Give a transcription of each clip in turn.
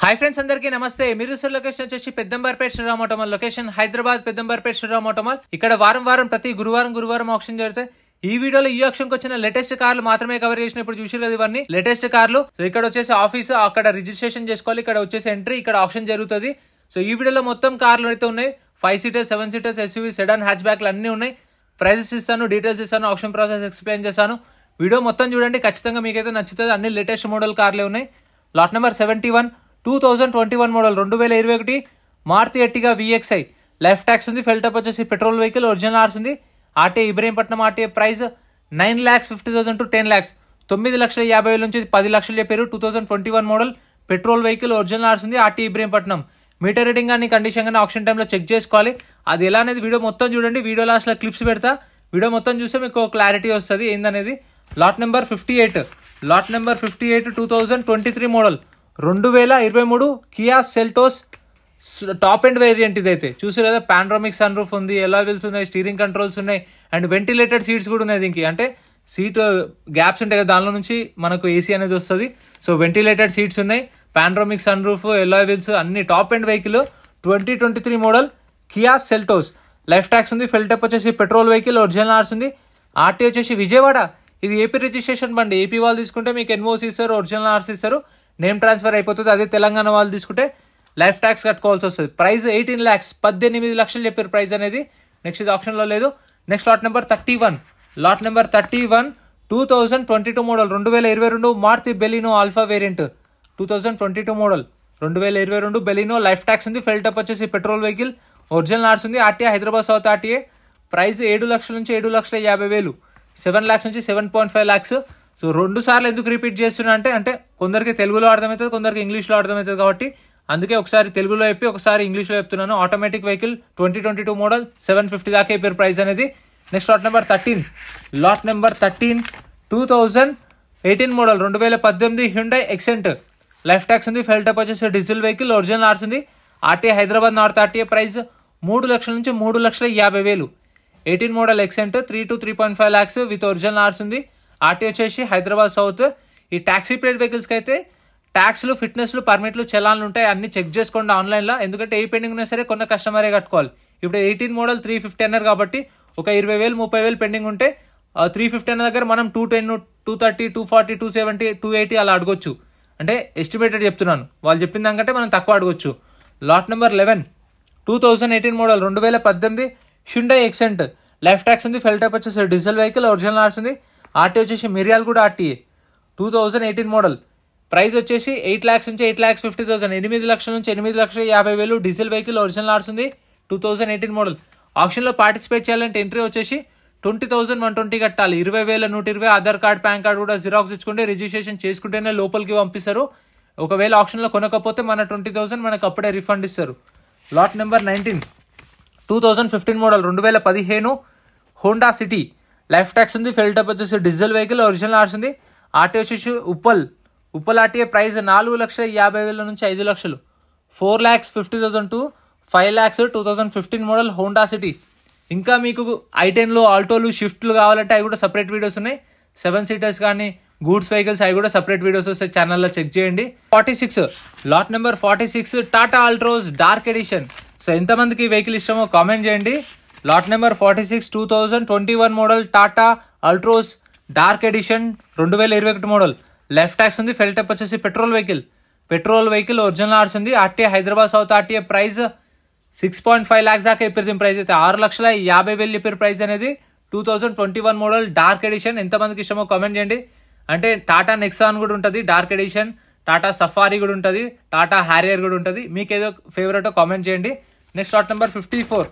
Hi friends, అందరికీ నమస్తే. మీరు లొకేషన్ వచ్చేసి Peddamberpet Sriram auto mall location Hyderabad Peddamberpet Sriram auto mall. ఇక్కడ వారం ప్రతి గురువారం ఆప్షన్ జరుగుతాయి. ఈ వీడియోలో ఈ ఆప్షన్ కి వచ్చిన లేటెస్ట్ కార్లు మాత్రమే కవర్ చేసిన. ఇప్పుడు చూసారు కదా, ఇవన్నీ లేటెస్ట్ కార్లు. సో ఇక్కడ వచ్చేసి ఆఫీస్, అక్కడ రిజిస్ట్రేషన్ చేసుకోవాలి, ఇక్కడ వచ్చేసి ఎంట్రీ, ఇక్కడ ఆప్షన్ జరుగుతుంది. సో ఈ వీడియోలో మొత్తం కార్లు అయితే ఉన్నాయి. 5 seaters, 7 seaters, SUV, sedan, hatch బ్యాక్లు అన్ని ఉన్నాయి. ప్రైజెస్ ఇస్తాను, డీటెయిల్స్ ఇస్తాను, ఆప్షన్ ప్రాసెస్ ఎక్స్ప్లెయిన్ చేస్తాను. వీడియో మొత్తం చూడండి, ఖచ్చితంగా మీకైతే నచ్చుతుంది. అన్ని లేటెస్ట్ మోడల్ కార్లే ఉన్నాయి. Lot number 71 2021 model 2021 Maruti Ertiga VXI. Life tax ఉంది. ఫెల్టప్ వచ్చేసి పెట్రోల్ వెహికల్, ఒరిజినల్ ఆర్స్ ఉంది. RTA Ibrahimpatnam RTA. Price 9,50,000 to 10 lakhs. 9,50,000 నుంచి 10 లక్షలు చెప్పారు. 2021 మోడల్ పెట్రోల్ వెహికల్, ఒరిజినల్ ఆర్స్ ఉంది. ఆర్టీఏ ఇబ్రహీంపట్నం. మీటర్ రీడింగ్ కానీ కండిషన్ కానీ ఆప్షన్ టైంలో చెక్ చేసుకోవాలి. అది ఎలా అనేది వీడియో మొత్తం చూడండి. వీడియో లాస్ట్ లో క్లిప్స్ పెడతా. వీడియో మొత్తం చూస్తే మీకు క్లారిటీ వస్తుంది ఏందనేది. Lot number 58 2023 model 2023 Kia Seltos top end variant. ఇదైతే చూసారు కదా, పానరామిక్ సన్ రూఫ్ ఉంది, అలాయ్ వీల్స్ ఉన్నాయి, స్టీరింగ్ కంట్రోల్స్ ఉన్నాయి, అండ్ వెంటిలేటెడ్ సీట్స్ కూడా ఉన్నాయి. దీనికి అంటే సీట్ గ్యాప్స్ ఉంటాయి కదా, దానిలో నుంచి మనకు ఏసీ అనేది వస్తుంది. సో వెంటిలేటెడ్ సీట్స్ ఉన్నాయి, panoramic sunroof, alloy wheels, అన్ని top end vehicle. 2023 model Kia Seltos. Life tax ఉంది. ఫెల్టప్ వచ్చేసి పెట్రోల్ వెహికల్, ఒరిజినల్ ఆర్స్ ఉంది. ఆర్టీ వచ్చేసి విజయవాడ. ఇది ఏపీ రిజిస్ట్రేషన్ బండి. ఏపీ వాళ్ళు తీసుకుంటే మీకు ఎన్ఓసి ఇస్తారు, ఒరిజినల్ ఆర్స్ ఇస్తారు, నేమ్ ట్రాన్స్ఫర్ అయిపోతుంది. అదే తెలంగాణ వాళ్ళు తీసుకుంటే లైఫ్ ట్యాక్స్ కట్టుకోవాల్సి వస్తుంది. ప్రైస్ 18 lakhs, 18 లక్షలు చెప్పారు ప్రైస్ అనేది. నెక్స్ట్ ఇది ఆప్షన్లో లేదు. Next lot number 31 2022 model 2022 Maruti Baleno alpha variant. 2022 model 2022 Baleno. Life tax ఉంది. ఫెల్టప్ వచ్చేసి పెట్రోల్ వెహికల్, ఒరిజినల్ ఆర్స్ ఉంది. RTA Hyderabad south RTA. Price 7 లక్షల నుంచి 7,50,000, 7 lakhs నుంచి 7.5 lakhs. సో 2 సార్లు ఎందుకు రిపీట్ చేస్తున్నా అంటే కొందరికి తెలుగులో అర్థమవుతుంది, కొందరికి ఇంగ్లీష్లో అర్థమవుతుంది. కాబట్టి అందుకే ఒకసారి తెలుగులో చెప్పి ఒకసారి ఇంగ్లీష్లో చెప్తున్నాను. ఆటోమేటిక్ వెహికల్ 2022 మోడల్ 750 దాకా అయిపోయారు ప్రైస్ అనేది. Next lot number 13 2018 model 2018 Hyundai Xcent. Life tax ఉంది. ఫెల్టప్ వచ్చేసి డీజిల్ వెహికల్, ఒరిజినల్ ఆర్స్ ఉంది. RTA Hyderabad north RTA. Price 3 లక్షల నుంచి 3,50,000. 18 model Xcent 3 to 3.5 lakhs with original ఆర్స్ ఉంది. ఆర్టీ వచ్చేసి హైదరాబాద్ సౌత్. ఈ ట్యాక్సీ ప్లేట్ వెహికల్స్కి అయితే ట్యాక్స్లు, ఫిట్నెస్లు, పర్మిట్లు, చలాన్లు ఉంటాయి. అన్ని చెక్ చేసుకోండి ఆన్లైన్లో. ఎందుకంటే ఏ పెండింగ్ ఉన్నా సరే కొన్న కస్టమరే కట్టుకోవాలి. ఇప్పుడు 18 మోడల్ 350 అన్నారు కాబట్టి ఒక 20,000 30,000 పెండింగ్ ఉంటే 350 అన్న దగ్గర మనం 210 230 240 270 280 అలా అడగొచ్చు. అంటే ఎస్టిమేటెడ్ చెప్తున్నాను, వాళ్ళు చెప్పిన దానికంటే మనం తక్కువ అడగొచ్చు. Lot number 11 2018 model 2018 Hyundai Xcent. Life tax ఉంది. ఫెల్టప్ వచ్చేసి డీజిల్ వెహికల్, ఒరిజినల్ ఆర్స్ ఉంది. ఆర్టీ వచ్చేసి మిర్యాలగూడ ఆర్టీఏ. 2018 మోడల్. ప్రైస్ వచ్చేసి 8 lakhs నుంచి 8,50,000, 8 లక్షల నుంచి 8,50,000. డీజిల్ వెహికల్, ఒరిజినల్ ఆర్స్ ఉంది. 2018 మోడల్. ఆప్షన్లో పార్టిసిపేట్ చేయాలంటే ఎంట్రీ వచ్చేసి 20,120 కట్టాలి. 20,120. ఆధార్ కార్డ్, పాన్ కార్డ్ కూడా జిరాక్స్ ఇచ్చుకుంటే రిజిస్ట్రేషన్ చేసుకుంటేనే లోపలికి పంపిస్తారు. ఒకవేళ ఆప్షన్లో కొనకపోతే మన 20,000 మనకు అప్పుడే రిఫండ్ ఇస్తారు. Lot number 19 2015 model 2015 Honda city. Life tax ఉంది. ఫెల్టప్ వచ్చేసి డీజిల్ వెహికల్, ఒరిజినల్ ఆర్స్ ఉంది. ఆర్టీ వచ్చేసి ఉప్పల్ ఆర్టీఏ. ప్రైస్ 4,50,000 నుంచి 5 లక్షలు, 4,50,000 to 5 lakhs. 2015 model Honda city. ఇంకా మీకు I10లో ఆల్టోలు, షిఫ్ట్లు కావాలంటే అవి కూడా సపరేట్ వీడియోస్ ఉన్నాయి. 7 సీటర్స్ కానీ గూడ్స్ వెహికల్స్ అవి కూడా సపరేట్ వీడియోస్ వస్తాయి, ఛానల్లో చెక్ చేయండి. 46 lot number 46 Tata Altroz dark edition. So ఎంతమందికి ఈ వెహికల్ ఇష్టమో కామెంట్ చేయండి. Lot number 46 2021 model Tata Altroz dark edition 2021 model. Life tax ఉంది. ఫెల్టప్ వచ్చేసి పెట్రోల్ వెహికల్, ఒరిజినల్ ఆర్స్ ఉంది. RTA Hyderabad south RTA. Price 6.5 lakhs దాకా చెప్పారు. దీని ప్రైస్ అయితే 6,50,000 చెప్పారు ప్రైస్ అనేది. 2021 మోడల్ డార్క్ ఎడిషన్. ఎంతమందికి ఇష్టమో కామెంట్ చేయండి. అంటే టాటా నెక్సాన్ కూడా ఉంటుంది డార్క్ ఎడిషన్, టాటా సఫారీ కూడా ఉంటుంది, టాటా హ్యారియర్ కూడా ఉంటుంది. మీకు ఏదో ఫేవరెటో కామెంట్ చేయండి. Next lot number 54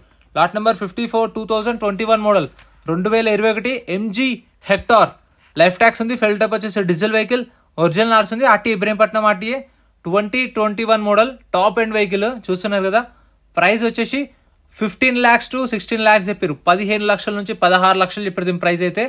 2021 model 2021 MG Hector. Life tax ఉంది. ఫెల్టప్ వచ్చేసి డీజిల్ వెహికల్, ఒరిజినల్ ఆర్స్ ఉంది. RT Ibrahimpatnam RTA. 2021 model top end vehicle చూస్తున్నారు కదా. ప్రైస్ వచ్చేసి 15 lakhs to 16 lakhs చెప్పారు. 15 లక్షల నుంచి 16 లక్షలు చెప్పారు దీని ప్రైస్ అయితే.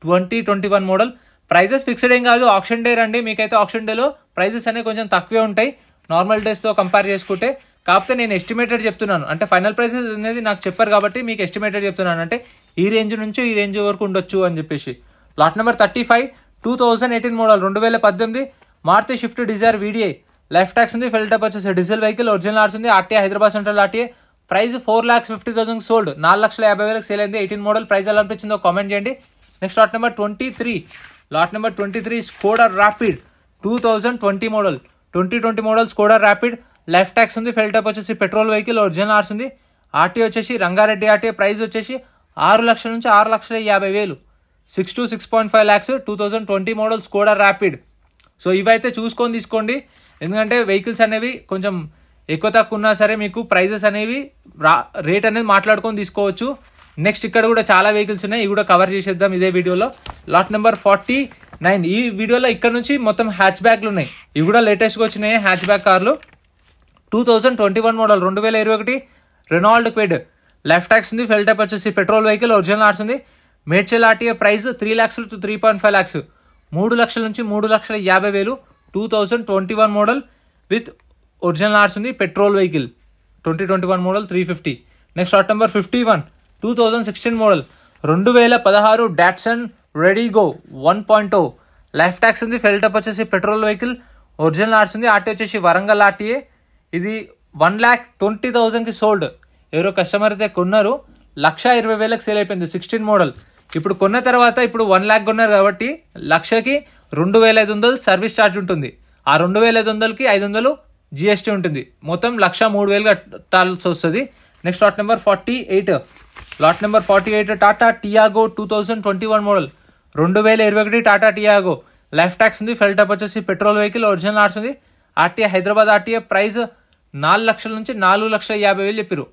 2021 మోడల్. ప్రైజెస్ ఫిక్స్డ్ ఏం కాదు, ఆప్షన్ డే రండి. మీకైతే ఆప్షన్ డేలో ప్రైజెస్ అనేవి కొంచెం తక్కువే ఉంటాయి నార్మల్ డేస్తో కంపేర్ చేసుకుంటే. కాకపోతే నేను ఎస్టిమేటెడ్ చెప్తున్నాను, అంటే ఫైనల్ ప్రైసెస్ అనేది నాకు చెప్పారు కాబట్టి మీకు ఎస్టిమేటెడ్ చెప్తున్నాను. అంటే ఈ రేంజ్ నుంచి ఈ రేంజ్ వరకు ఉండొచ్చు అని చెప్పేసి. Lot number 35 2018 model 2018 Maruti Swift Dzire VDI. Life tax ఉంది. ఫెల్ టైప్ వచ్చేసి డీజిల్ వెహికల్, ఒరిజినల్ ఆర్స్ ఉంది. RTA Hyderabad central RTA. Price 4,50,000 sold, 4,50,000 sale అయింది. 18 మోడల్. ప్రైస్ ఎలా అనిపించిందో కామెంట్ చేయండి. Next lot number 23 Skoda Rapid 2020 model. 2020 model Skoda Rapid. Life tax ఉంది. Fuel type వచ్చేసి పెట్రోల్ వెహికల్, ఒరిజినల్ ఆర్స్ ఉంది. ఆర్టీ వచ్చేసి రంగారెడ్డి ఆర్టీఏ. ప్రైస్ వచ్చేసి 6 లక్షల నుంచి 6,50,000, 6 to 6.5 lakhs. 2020 model Skoda rapid. So ఇవైతే చూసుకొని తీసుకోండి, ఎందుకంటే వెహికల్స్ అనేవి కొంచెం ఎక్కువ తక్కువ ఉన్నా సరే మీకు ప్రైజెస్ అనేవి రేట్ అనేది మాట్లాడుకొని తీసుకోవచ్చు. నెక్స్ట్ ఇక్కడ కూడా చాలా వెహికల్స్ ఉన్నాయి, ఇవి కూడా కవర్ చేసేద్దాం ఇదే వీడియోలో. Lot number 49. ఈ వీడియోలో ఇక్కడ నుంచి మొత్తం హ్యాచ్ బ్యాక్లు ఉన్నాయి, ఇవి కూడా లేటెస్ట్గా వచ్చినాయి హ్యాచ్ బ్యాక్ కార్లు. 2021 model 2021 Renault Kwid. Life tax ఉంది. ఫెల్ టైప్ వచ్చేసి పెట్రోల్ వెహికల్, ఒరిజినల్ ఆర్స్ ఉంది. Medchal RTA. Price 3 lakhs to 3.5 lakhs, 3 లక్షల నుంచి 3,50,000. 2021 మోడల్ విత్ ఒరిజినల్ ఆర్స్ ఉంది. Petrol vehicle 2021 model 350. Next lot number 51 2016 model 2016 Datsun redigo 1.0. Life tax ఉంది. ఫెల్ టైప్ వచ్చేసి పెట్రోల్ వెహికల్, ఒరిజినల్ ఆర్స్ ఉంది. ఆర్టీ వచ్చేసి వరంగల్ ఆర్టీఏ. ఇది 1,20,000కి సోల్డ్. ఎవరో కస్టమర్ అయితే కొన్నారు, 1,20,000కి సేల్ అయిపోయింది. 16 మోడల్. ఇప్పుడు కొన్న తర్వాత ఇప్పుడు 1 lakh కొన్నారు కాబట్టి 1,00,000కి 2,500 సర్వీస్ ఛార్జ్ ఉంటుంది. ఆ 2,500కి 500 జిఎస్టీ ఉంటుంది. మొత్తం 1,03,000 కట్టాల్సి వస్తుంది. Next lot number 48 Tata Tiago 2021 model 2021 Tata Tiago. Life tax ఉంది. ఫెల్ టైప్ వచ్చేసి పెట్రోల్ వెహికల్, ఒరిజినల్ ఆర్స్ ఉంది. RTA Hyderabad RTA. ప్రైస్ 4 లక్షల నుంచి 4,50,000 చెప్పారు.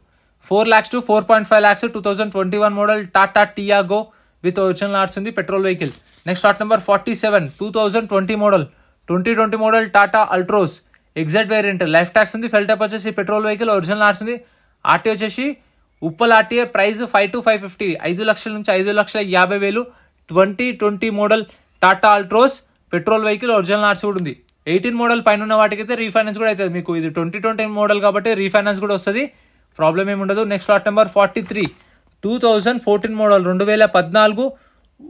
4 lakhs to 4.5 lakhs. 2021 model Tata Tiago with original ఆర్స్ ఉంది. Petrol vehicle. Next lot number 47 2020 model Tata Altroz exact variant. Life tax ఉంది. ఫెల్ టైప్ వచ్చేసి పెట్రోల్ వెహికల్, ఒరిజినల్ ఆర్స్ ఉంది. ఆర్టీ వచ్చేసి ఉప్పల్ ఆర్టీఏ. ప్రైస్ 5 to 550, 5 లక్షల నుంచి 5,50,000. 2020 model Tata Altroz petrol vehicle, original ఆర్స్ కూడా ఉంది. 18 మోడల్ పైన ఉన్న వాటికైతే రీఫైనాన్స్ కూడా అవుతుంది మీకు. ఇది 2020 మోడల్ కాబట్టి రీఫైనాన్స్ కూడా వస్తుంది, ప్రాబ్లం ఏమి ఉండదు. Next lot number 43 2014 model 2014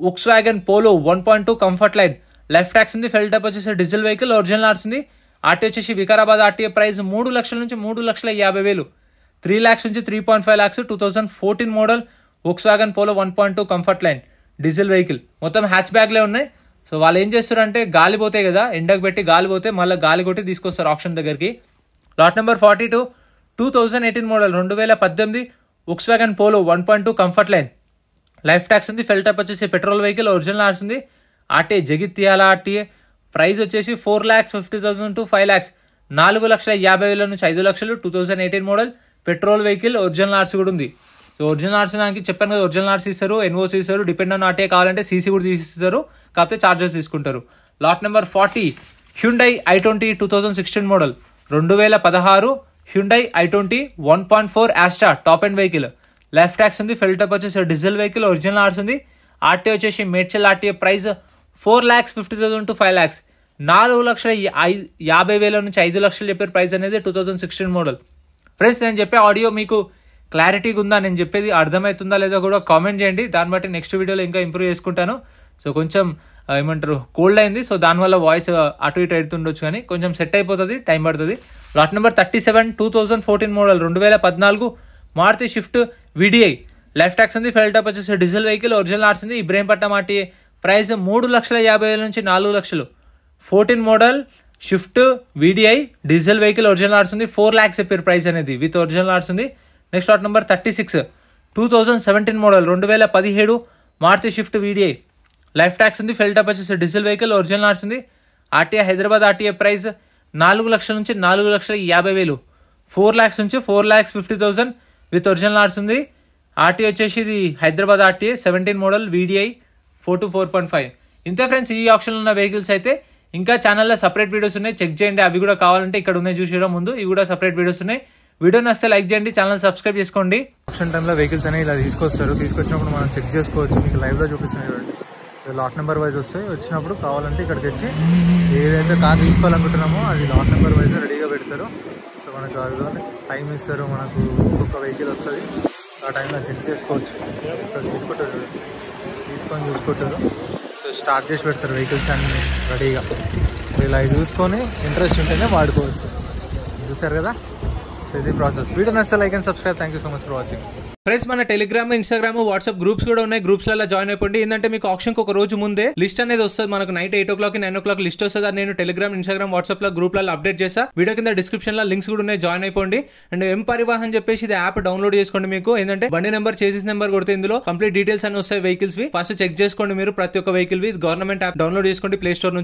Volkswagen polo 1.2 comfort line. Life tax ఉంది. ఫెల్ టైప్ వచ్చేసి డీజిల్ వెహికల్, ఒరిజినల్ ఆర్స్ ఉంది. ఆర్టీ వచ్చేసి వికారాబాద్ ఆర్టీఏ. ప్రైస్ 3 లక్షల నుంచి 3,50,000, 3 lakhs నుంచి 3.5 lakhs. 2014 model Volkswagen polo 1.2 comfort line diesel vehicle. మొత్తం హ్యాచ్ బ్యాక్లే ఉన్నాయి. సో వాళ్ళు ఏం చేస్తారంటే గాలి పోతాయి కదా, ఎండకు పెట్టి గాలి పోతే మళ్ళీ గాలి కొట్టి తీసుకొస్తారు ఆప్షన్ దగ్గరికి. Lot number 42 2018 model 2018 Volkswagen polo 1.2 comfort line. Life tax ఉంది. ఫెల్ టైప్ వచ్చేసి పెట్రోల్ వెహికల్, ఒరిజినల్ ఆర్స్ ఉంది. RTA Jagtial RTA. ప్రైస్ వచ్చేసి 4,50,000 to 5 lakhs, 4,50,000 నుంచి 5 లక్షలు. 2018 మోడల్ పెట్రోల్ వెహికల్, ఒరిజినల్ ఆర్స్ కూడా ఉంది. సో ఒరిజినల్ ఆర్స్ నాకు చెప్పాను కదా, ఒరిజినల్ ఆర్స్ ఇస్తారు, ఎన్ఓసి ఇస్తారు. డిపెండ్ ఆన్ ఆర్టీఏ కావాలంటే సీసీ కూడా తీసిస్తారు, కాకపోతే చార్జెస్ తీసుకుంటారు. Lot number 40 Hyundai i20 2016 model 2016 Hyundai i20 1.4 Asta top and vehicle. Life tax ఉంది. ఫెల్ టైప్ వచ్చేసి డీజిల్ వెహికల్, ఒరిజినల్ ఆర్స్ ఉంది. ఆర్టీఏ వచ్చేసి Medchal RTA. Price 4,50,000 to 5 lakhs, 4,50,000 నుంచి 5 లక్షలు చెప్పారు ప్రైస్ అనేది. 2016 మోడల్. ఫ్రెండ్స్ నేను చెప్పే ఆడియో మీకు క్లారిటీగా ఉందా, నేను చెప్పేది అర్థమవుతుందా లేదో కూడా కామెంట్ చేయండి, దాన్ని బట్టి నెక్స్ట్ వీడియోలో ఇంకా ఇంప్రూవ్ చేసుకుంటాను. సో కొంచెం ఏమంటారు కోల్డ్ అయింది, సో దానివల్ల వాయిస్ అటు ఇటు అవుతుండొచ్చు, కానీ కొంచెం సెట్ అయిపోతుంది, టైం పడుతుంది. Lot number 37 2014 model 2014 Maruti Swift VDI. Life tax ఉంది. ఫెల్ టైప్ వచ్చేసి డీజిల్ వెహికల్, ఒరిజినల్ ఆర్స్ ఉంది. ఇబ్రహీంపట్నం ఆర్టీఏ. ప్రైస్ 3,50,000 నుంచి 4 లక్షలు. 14 model Swift VDI diesel vehicle, original ఆర్స్ ఉంది. 4 lakhs చెప్పారు ప్రైస్ అనేది విత్ ఒరిజినల్ ఆర్స్ ఉంది. Next lot number 36 2017 model 2017 Maruti Swift VDI. Life tax ఉంది. ఫెల్ టైప్ వచ్చేసి డీజిల్ వెహికల్, ఒరిజినల్ ఆర్స్ ఉంది. RTA Hyderabad RTA. ప్రైస్ 4 లక్షల నుంచి 4,50,000, 4 lakhs నుంచి 4,50,000 విత్ ఒరిజినల్ ఆర్స్ ఉంది. ఆర్టీఏ వచ్చేసి ఇది Hyderabad RTA 17 model VDI 4 to 4.5. ఇంతే ఫ్రెండ్స్ ఈ ఆప్షన్లో ఉన్న వెహికల్స్ అయితే. ఇంకా ఛానల్లో సపరేట్ వీడియోస్ ఉన్నాయి, చెక్ చేయండి. అవి కూడా కావాలంటే ఇక్కడ ఉన్నాయి చూసేయడం ముందు, ఇవి కూడా సపరేట్ వీడియోస్ ఉన్నాయి. వీడియో నచ్చితే లైక్ చేయండి, ఛానల్ సబ్స్క్రైబ్ చేసుకోండి. ఆప్షన్ టైంలో వెహికల్స్ అనేవి ఇలా తీసుకొచ్చినప్పుడు మనం చెక్ చేసుకోవచ్చు. మీకు లైవ్లో చూపిస్తున్నాయి చూడండి, లాట్ నెంబర్ వైజ్ వస్తాయి. వచ్చినప్పుడు కావాలంటే ఇక్కడికి వచ్చి ఏదైతే కార్ తీసుకోవాలనుకుంటున్నామో అది లాట్ నెంబర్ వైజ్ రెడీగా పెడతారు. సో మనకు అదిలో టైం ఇస్తారు, మనకు ఒక్కొక్క వెహికల్ వస్తుంది, ఆ టైంలో చెక్ చేసుకోవచ్చు. ఇక్కడ తీసుకొని చూసుకుంటారు. సో స్టార్ట్ చేసి పెడతారు వెహికల్స్ అన్ని రెడీగా. సో ఇలా చూసుకొని ఇంట్రెస్ట్ ఉంటేనే వాడుకోవచ్చు. చూసారు కదా, సో ఇది ప్రాసెస్. వీడియో నచ్చితే like and subscribe. Thank you so much for watching. Friends, మన టెలిగ్రామ్, ఇన్స్టాగ్రామ్, వాట్సాప్ గ్రూప్స్ కూడా ఉన్నాయి. గ్రూప్స్ లలో జాయిన్ అయిపోండి. ఏంటంటే మీకు ఆప్షన్ ఒక రోజు ముందే లిస్ట్ అనేది వస్తుంది. మనకు నైట్ 8 o'clock 9 o'clock లిస్ట్ వస్తుంది. అది నేను టెలిగ్రామ్, ఇన్స్టాగ్రామ్, వాట్సాప్ లో గ్రూప్లలో అప్డేట్ చేస్తా. వీడియో కింద డిస్క్రిప్షన్ లో లింక్స్ కూడా ఉన్నాయి, జాయిన్ అయిపోండి. అండ్ ఎం పరివాహన్ చెప్పేసి ఇది యాప్ డౌన్లోడ్ చేసుకోండి. మీకు ఏంటంటే బండి నెంబర్, చేసిస్ నెంబర్ కొడితే ఇందులో కంప్లీట్ డీటెయిల్స్ అని వస్తాయి వెహికల్స్ వి. ఫస్ట్ చెక్ చేసుకోండి మీరు ప్రతి ఒక్క వెహికల్ వి. గవర్నమెంట్ యాప్ డౌన్లోడ్ చేసుకోండి ప్లే స్టోర్ నుంచి.